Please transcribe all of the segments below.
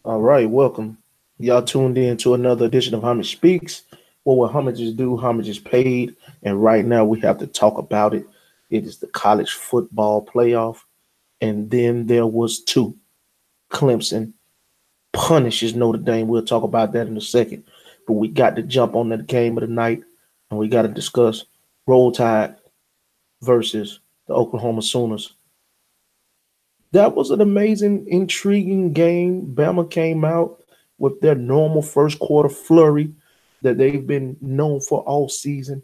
All right, welcome. Y'all tuned in to another edition of Homage Speaks. Well, what homage is due, homage is paid. And right now we have to talk about it. It is the college football playoff. And then there was two. Clemson punishes Notre Dame. We'll talk about that in a second. But we got to jump on the game of the night and we got to discuss Roll Tide versus the Oklahoma Sooners. That was an amazing, intriguing game. Bama came out with their normal first quarter flurry that they've been known for all season,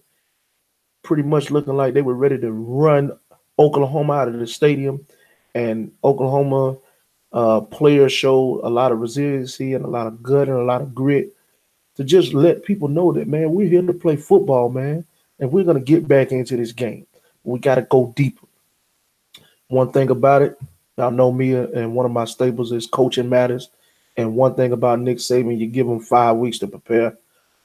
pretty much looking like they were ready to run Oklahoma out of the stadium. And Oklahoma players showed a lot of resiliency and a lot of gut and a lot of grit to just let people know that, man, we're here to play football, man, and we're going to get back into this game. We got to go deeper. One thing about it, y'all know me, and one of my staples is coaching matters. And one thing about Nick Saban, you give him 5 weeks to prepare.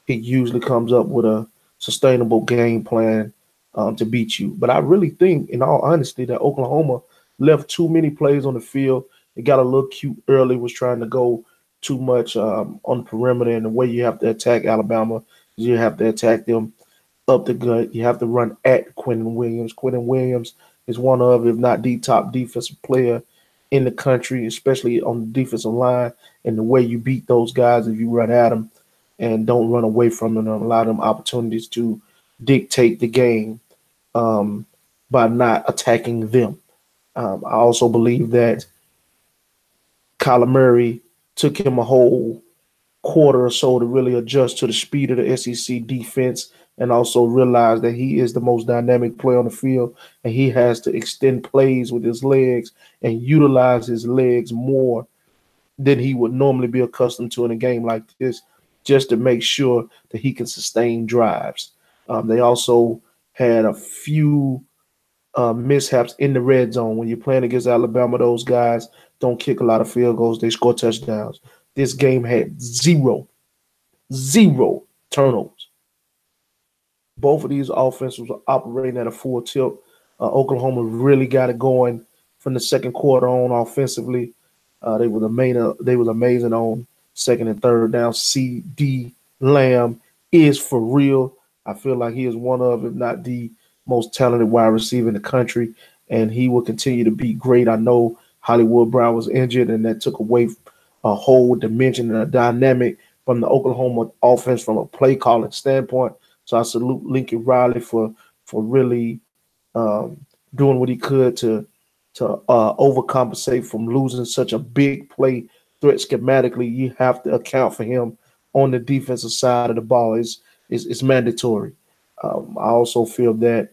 He usually comes up with a sustainable game plan to beat you. But I really think, in all honesty, that Oklahoma left too many plays on the field. It got a little cute early, was trying to go too much on the perimeter. And the way you have to attack Alabama is you have to attack them up the gut. You have to run at Quentin Williams. Quentin Williams is one of, if not the top defensive player in the country, especially on the defensive line. And the way you beat those guys if you run at them and don't run away from them and allow them opportunities to dictate the game um, by not attacking them. I also believe that Kyler Murray took him a whole quarter or so to really adjust to the speed of the SEC defense and also realize that he is the most dynamic player on the field and he has to extend plays with his legs and utilize his legs more than he would normally be accustomed to in a game like this just to make sure that he can sustain drives. They also had a few mishaps in the red zone. When you're playing against Alabama, those guys don't kick a lot of field goals. They score touchdowns. This game had zero turnovers. Both of these offenses were operating at a full tilt. Oklahoma really got it going from the second quarter on offensively. They was amazing on second and third down. C.D. Lamb is for real. I feel like he is one of, if not the most talented wide receiver in the country, and he will continue to be great. I know Hollywood Brown was injured, and that took away a whole dimension and a dynamic from the Oklahoma offense from a play calling standpoint. So I salute Lincoln Riley for really doing what he could to overcompensate from losing such a big play threat schematically. You have to account for him on the defensive side of the ball. It's mandatory. I also feel that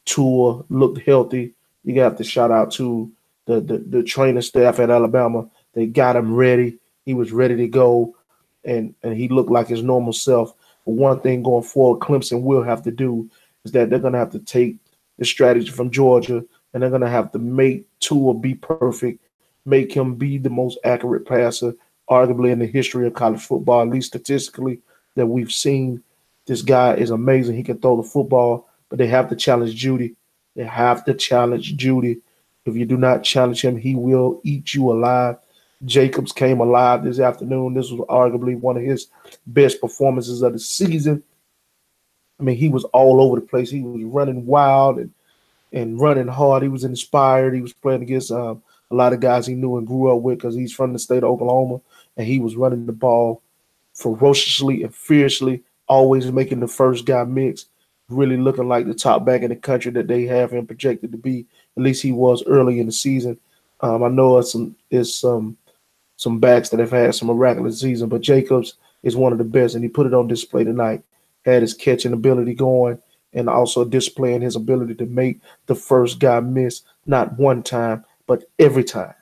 Tua looked healthy. You got to shout out to the training staff at Alabama. They got him ready. He was ready to go, and he looked like his normal self. But one thing going forward, Clemson will have to do is that they're going to have to take the strategy from Georgia, and they're going to have to make Tua be perfect, make him be the most accurate passer, arguably in the history of college football, at least statistically, that we've seen. This guy is amazing. He can throw the football, but they have to challenge Judy. They have to challenge Judy. If you do not challenge him, he will eat you alive. Jacobs came alive this afternoon. This was arguably one of his best performances of the season. I mean, he was all over the place. He was running wild and running hard. He was inspired. He was playing against a lot of guys he knew and grew up with because he's from the state of Oklahoma, and he was running the ball ferociously and fiercely, always making the first guy mix, really looking like the top back in the country that they have him projected to be. At least he was early in the season. I know it's some backs that have had some miraculous season, but Jacobs is one of the best, and he put it on display tonight. Had his catching ability going, and also displaying his ability to make the first guy miss not one time, but every time.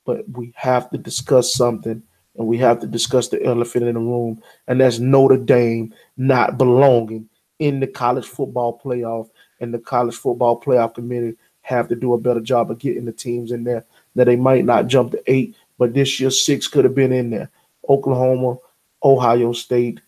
But we have to discuss something, and we have to discuss the elephant in the room, and that's Notre Dame not belonging in the college football playoff, and the college football playoff committee have to do a better job of getting the teams in there. That they might not jump to 8, but this year 6 could have been in there. Oklahoma, Ohio State,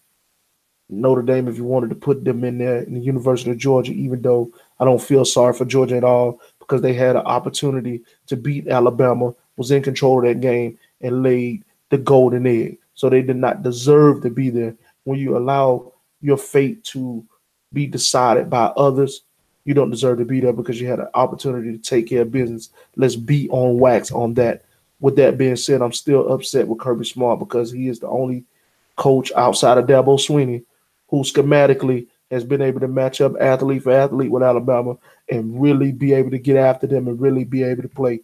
Notre Dame, if you wanted to put them in there, in the University of Georgia, even though I don't feel sorry for Georgia at all because they had an opportunity to beat Alabama, was in control of that game, and laid the golden egg. So they did not deserve to be there. When you allow your fate to be decided by others, you don't deserve to be there because you had an opportunity to take care of business. Let's be on wax on that. With that being said, I'm still upset with Kirby Smart because he is the only coach outside of Dabo Swinney who schematically has been able to match up athlete for athlete with Alabama and really be able to get after them and really be able to play.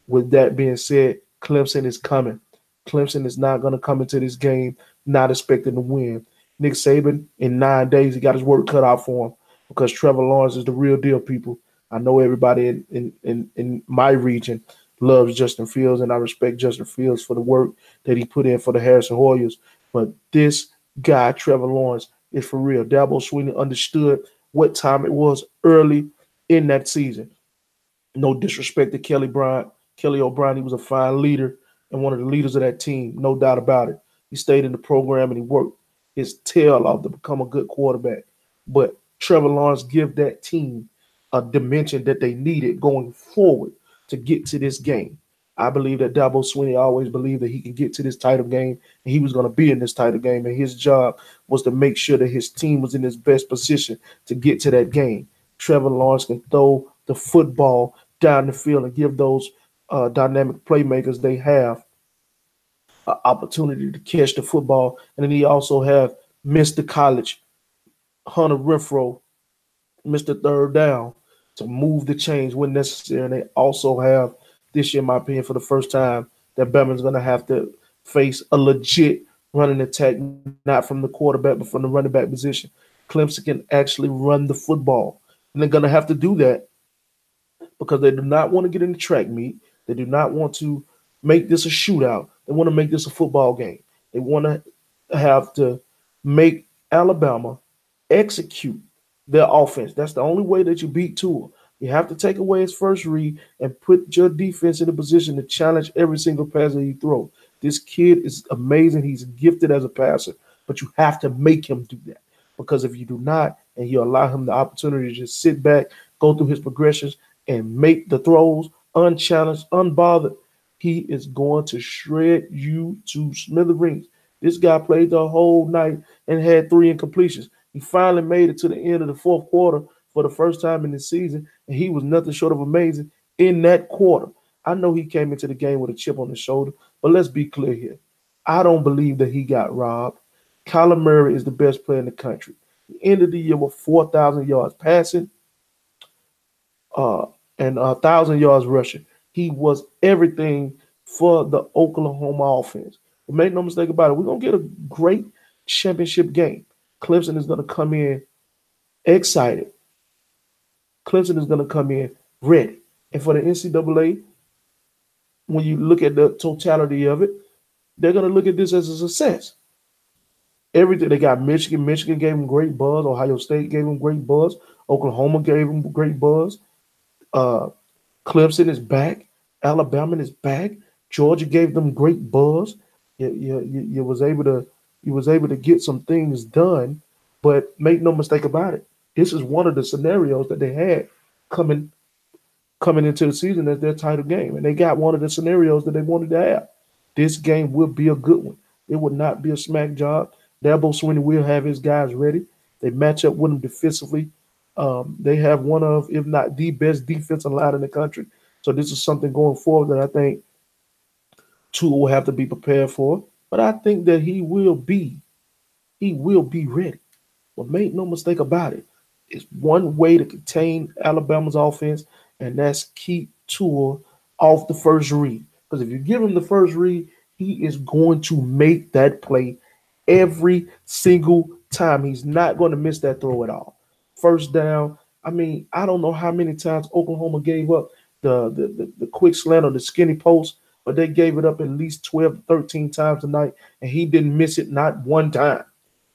With that being said, Clemson is coming. Clemson is not going to come into this game not expecting to win. Nick Saban, in 9 days, he got his work cut out for him because Trevor Lawrence is the real deal, people. I know everybody in my region loves Justin Fields, and I respect Justin Fields for the work that he put in for the Harrison Hoyas. But this guy, Trevor Lawrence, is for real. Dabo Swinney understood what time it was early in that season. No disrespect to Kelly O'Brien. He was a fine leader and one of the leaders of that team, no doubt about it. He stayed in the program and he worked his tail off to become a good quarterback. But Trevor Lawrence give that team a dimension that they needed going forward to get to this game. I believe that Dabo Swinney always believed that he could get to this title game and he was going to be in this title game. And his job was to make sure that his team was in his best position to get to that game. Trevor Lawrence can throw the football down the field and give those dynamic playmakers they have an opportunity to catch the football. And then he also have Mr. College, Hunter Renfro, Mr. Third Down, to move the chains when necessary. And they also have this year, in my opinion, for the first time, that Bama's going to have to face a legit running attack, not from the quarterback, but from the running back position. Clemson can actually run the football. And they're going to have to do that because they do not want to get in the track meet. They do not want to make this a shootout. They want to make this a football game. They want to have to make Alabama execute their offense. That's the only way that you beat Tua. You have to take away his first read and put your defense in a position to challenge every single pass that you throw. This kid is amazing. He's gifted as a passer, but you have to make him do that. Because if you do not, and you allow him the opportunity to just sit back, go through his progressions, and make the throws unchallenged, unbothered, he is going to shred you to smithereens. This guy played the whole night and had 3 incompletions. He finally made it to the end of the fourth quarter for the first time in the season, and he was nothing short of amazing in that quarter. I know he came into the game with a chip on his shoulder, but let's be clear here. I don't believe that he got robbed. Kyler Murray is the best player in the country. He ended the year with 4,000 yards passing and 1,000 yards rushing. He was everything for the Oklahoma offense. But make no mistake about it, we're going to get a great championship game. Clemson is going to come in excited. Clemson is going to come in ready. And for the NCAA, when you look at the totality of it, they're going to look at this as a success. Everything they got Michigan. Michigan gave them great buzz. Ohio State gave them great buzz. Oklahoma gave them great buzz. Clemson is back. Alabama is back. Georgia gave them great buzz. You was able to get some things done, but make no mistake about it. This is one of the scenarios that they had coming into the season as their title game, and they got one of the scenarios that they wanted to have. This game will be a good one. It would not be a smack job. Dabo Swinney will have his guys ready. They match up with them defensively. They have one of, if not the best defensive line in the country. So this is something going forward that I think Tua will have to be prepared for. But I think that he will be ready. But make no mistake about it. It's one way to contain Alabama's offense, and that's keep Tua off the first read. Because if you give him the first read, he is going to make that play every single time. He's not going to miss that throw at all. First down. I mean, I don't know how many times Oklahoma gave up the quick slant or the skinny post, but they gave it up at least 12, 13 times tonight, and he didn't miss it not one time.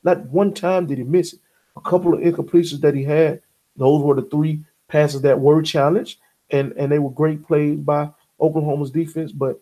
Not one time did he miss it. A couple of incompletions that he had, those were the 3 passes that were challenged, and they were great plays by Oklahoma's defense. But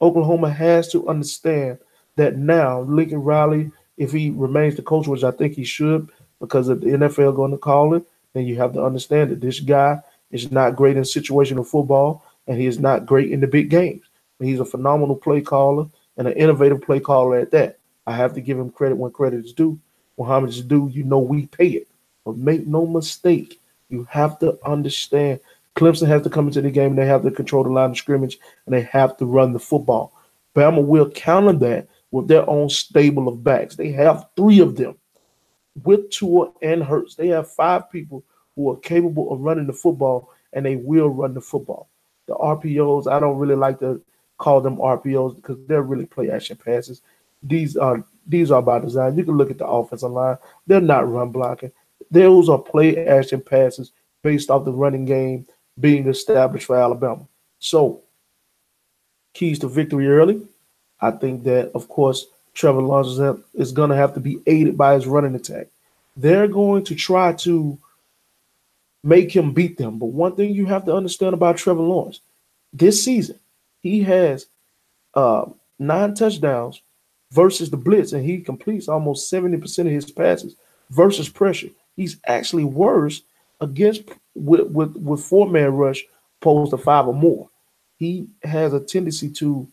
Oklahoma has to understand that now Lincoln Riley, if he remains the coach, which I think he should, because of the NFL going to call it, then you have to understand that this guy is not great in situational football, and he is not great in the big games. He's a phenomenal play caller and an innovative play caller at that. I have to give him credit when credit is due. When homage is due, we pay it. But make no mistake, you have to understand Clemson has to come into the game and they have to control the line of scrimmage and they have to run the football. Bama will counter that with their own stable of backs. They have three of them with Tua and Hurts. They have five people who are capable of running the football, and they will run the football. The RPOs, I don't really like to call them RPOs because they're really play action passes. These are by design. You can look at the offensive line; they're not run blocking. Those are play action passes based off the running game being established for Alabama. So, keys to victory early. I think that, of course, Trevor Lawrence is going to have to be aided by his running attack. They're going to try to make him beat them. But one thing you have to understand about Trevor Lawrence this season, he has 9 touchdowns versus the blitz, and he completes almost 70% of his passes versus pressure. He's actually worse against with four-man rush opposed to five or more. He has a tendency to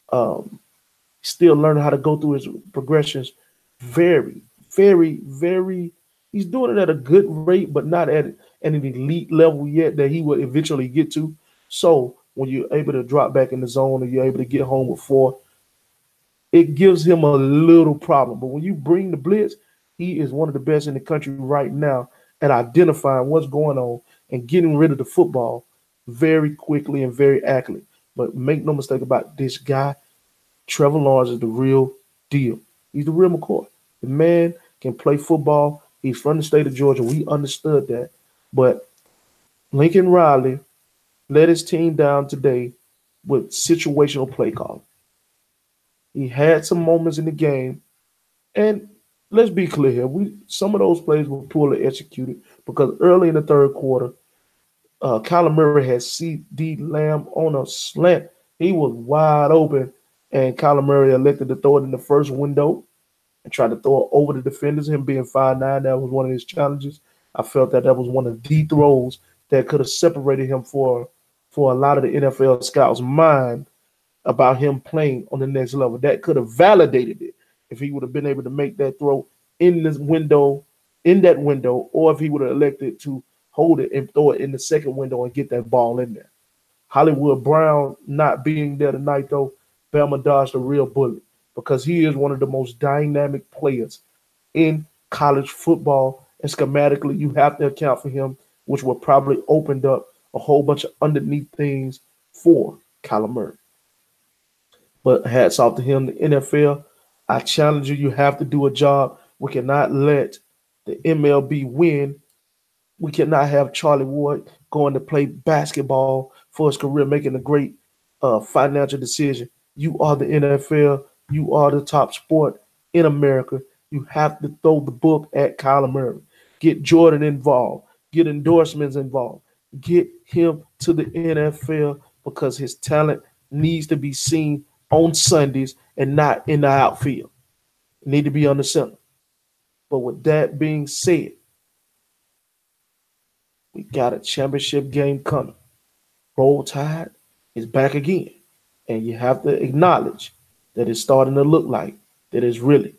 um, still learning how to go through his progressions very, very, very. He's doing it at a good rate, but not at an elite level yet that he will eventually get to. So when you're able to drop back in the zone and you're able to get home with four, it gives him a little problem. But when you bring the blitz, he is one of the best in the country right now at identifying what's going on and getting rid of the football very quickly and very accurately. But make no mistake about this guy, Trevor Lawrence is the real deal. He's the real McCoy. The man can play football. He's from the state of Georgia. We understood that. But Lincoln Riley let his team down today with situational play calling. He had some moments in the game, and let's be clear here. Some of those plays were poorly executed because early in the third quarter, Kyler Murray had C.D. Lamb on a slant. He was wide open, and Kyler Murray elected to throw it in the first window and tried to throw it over the defenders. Him being 5'9", that was one of his challenges. I felt that was one of the throws that could have separated him for a lot of the NFL scouts' mind about him playing on the next level. That could have validated it if he would have been able to make that throw in that window, or if he would have elected to hold it and throw it in the second window and get that ball in there. Hollywood Brown not being there tonight, though, Bama dodged a real bullet because he is one of the most dynamic players in college football. And schematically, you have to account for him, which will probably opened up a whole bunch of underneath things for Kyler Murray. But hats off to him, the NFL. I challenge you. You have to do a job. We cannot let the MLB win. We cannot have Charlie Ward going to play basketball for his career, making a great financial decision. You are the NFL. You are the top sport in America. You have to throw the book at Kyler Murray. Get Jordan involved. Get endorsements involved. Get him to the NFL because his talent needs to be seen on Sundays and not in the outfield. It need to be on the center. But with that being said, we got a championship game coming. Roll Tide is back again. And you have to acknowledge that it's starting to look like that it's really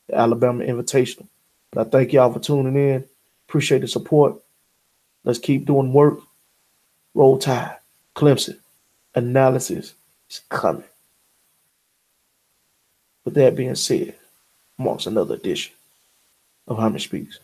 the Alabama Invitational. But I thank y'all for tuning in. Appreciate the support. Let's keep doing work. Roll Tide. Clemson. Analysis is coming. With that being said, marks another edition of Homage Speaks.